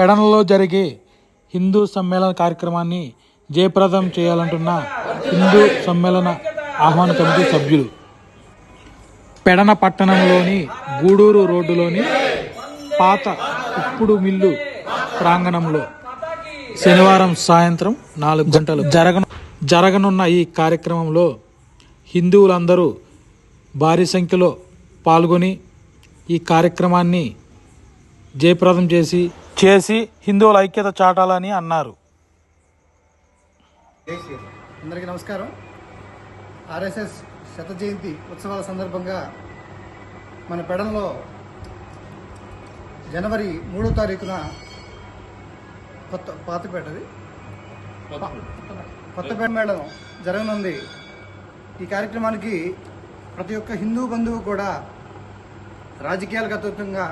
పెడనలో జరిగే హిందూ సమ్మేళన కార్యక్రమాన్ని జయప్రదం చేయాలంటున్న హిందూ సమ్మేళన ఆహ్వాన కమిటీ సభ్యులు పెడన పట్టణంలోని గూడూరు రోడ్డులోని పాత ఉప్పుడు మిల్లు ప్రాంగణంలో శనివారం సాయంత్రం 4 గంటలు జరగనున్న ఈ కార్యక్రమంలో హిందువులందరూ భారీ సంఖ్యలో పాల్గొని ఈ కార్యక్రమాన్ని జయప్రదం చేసి హిందువుల ఐక్యత చాటాలని అన్నారు. అందరికీ నమస్కారం. ఆర్ఎస్ఎస్ శత జయంతి ఉత్సవాల సందర్భంగా మన పెడనలో జనవరి 3వ తారీఖున కొత్తపేట మేళం జరగనుంది. ఈ కార్యక్రమానికి ప్రతి ఒక్క హిందూ బంధువు కూడా రాజకీయాలకు అతీతంగా,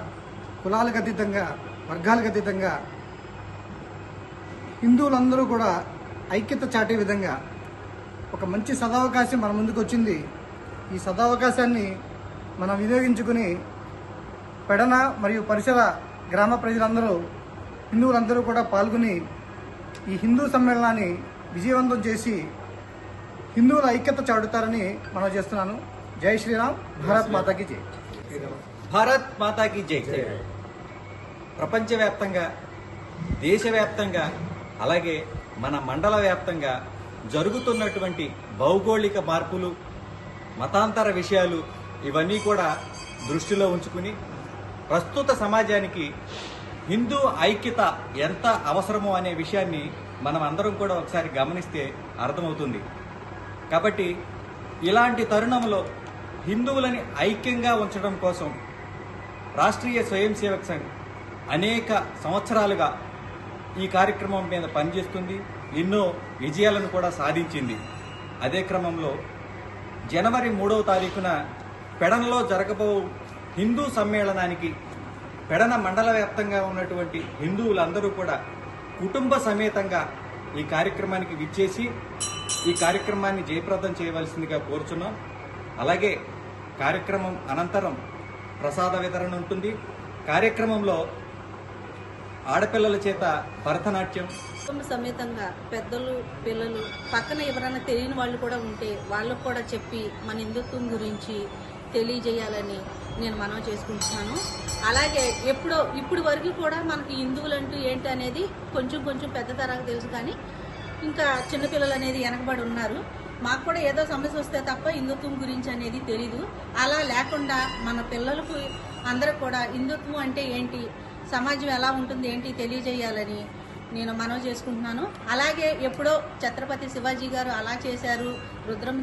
కులాలకు అతీతంగా, వర్గాలకు అతీతంగా హిందువులందరూ కూడా ఐక్యత చాటే విధంగా ఒక మంచి సదావకాశం మన ముందుకు వచ్చింది. ఈ సదావకాశాన్ని మనం వినియోగించుకుని పెడన మరియు పరిసర గ్రామ ప్రజలందరూ, హిందువులందరూ కూడా పాల్గొని ఈ హిందూ సమ్మేళనాన్ని విజయవంతం చేసి హిందువుల ఐక్యత చాటుతారని మనం చేస్తున్నాను. జై శ్రీరామ్. భారత్ మాతాకి జై. భారత్ మాతాకి జై. ప్రపంచవ్యాప్తంగా, దేశవ్యాప్తంగా, అలాగే మన మండల వ్యాప్తంగా జరుగుతున్నటువంటి భౌగోళిక మార్పులు, మతాంతర విషయాలు ఇవన్నీ కూడా దృష్టిలో ఉంచుకుని ప్రస్తుత సమాజానికి హిందూ ఐక్యత ఎంత అవసరమో అనే విషయాన్ని మనం అందరం కూడా ఒకసారి గమనిస్తే అర్థమవుతుంది. కాబట్టి ఇలాంటి తరుణంలో హిందువులని ఐక్యంగా ఉంచడం కోసం రాష్ట్రీయ స్వయం సేవక్ సంఘ్ అనేక సంవత్సరాలుగా ఈ కార్యక్రమం మీద పనిచేస్తుంది. ఎన్నో విజయాలను కూడా సాధించింది. అదే క్రమంలో జనవరి 3వ తారీఖున పెడనలో జరగబో హిందూ సమ్మేళనానికి పెడన మండల వ్యాప్తంగా ఉన్నటువంటి హిందువులందరూ కూడా కుటుంబ సమేతంగా ఈ కార్యక్రమానికి విచ్చేసి ఈ కార్యక్రమాన్ని జయప్రదం చేయవలసిందిగా కోరుచున్నాం. అలాగే కార్యక్రమం అనంతరం ప్రసాద వితరణ ఉంటుంది. కార్యక్రమంలో ఆడపిల్లల చేత భరతనాట్యం, కుటుంబ సమేతంగా పెద్దలు, పిల్లలు, పక్కన ఎవరైనా తెలియని వాళ్ళు కూడా ఉంటే వాళ్ళకు కూడా చెప్పి మన హిందుత్వం గురించి తెలియజేయాలని నేను మనవి చేసుకుంటున్నాను. అలాగే ఇప్పుడు వరకు కూడా మనకి హిందువులంటూ ఏంటి అనేది కొంచెం పెద్ద తరాకు తెలుసు, కానీ ఇంకా చిన్నపిల్లలు అనేది వెనకబడి ఉన్నారు. మాకు కూడా ఏదో సమస్య వస్తే తప్ప హిందుత్వం గురించి అనేది తెలీదు. అలా లేకుండా మన పిల్లలకు అందరూ కూడా హిందుత్వం అంటే ఏంటి, సమాజం ఎలా ఉంటుంది ఏంటి తెలియజేయాలని నేను మనవి చేసుకుంటున్నాను. అలాగే ఎప్పుడో ఛత్రపతి శివాజీ గారు అలా చేశారు, రుద్రం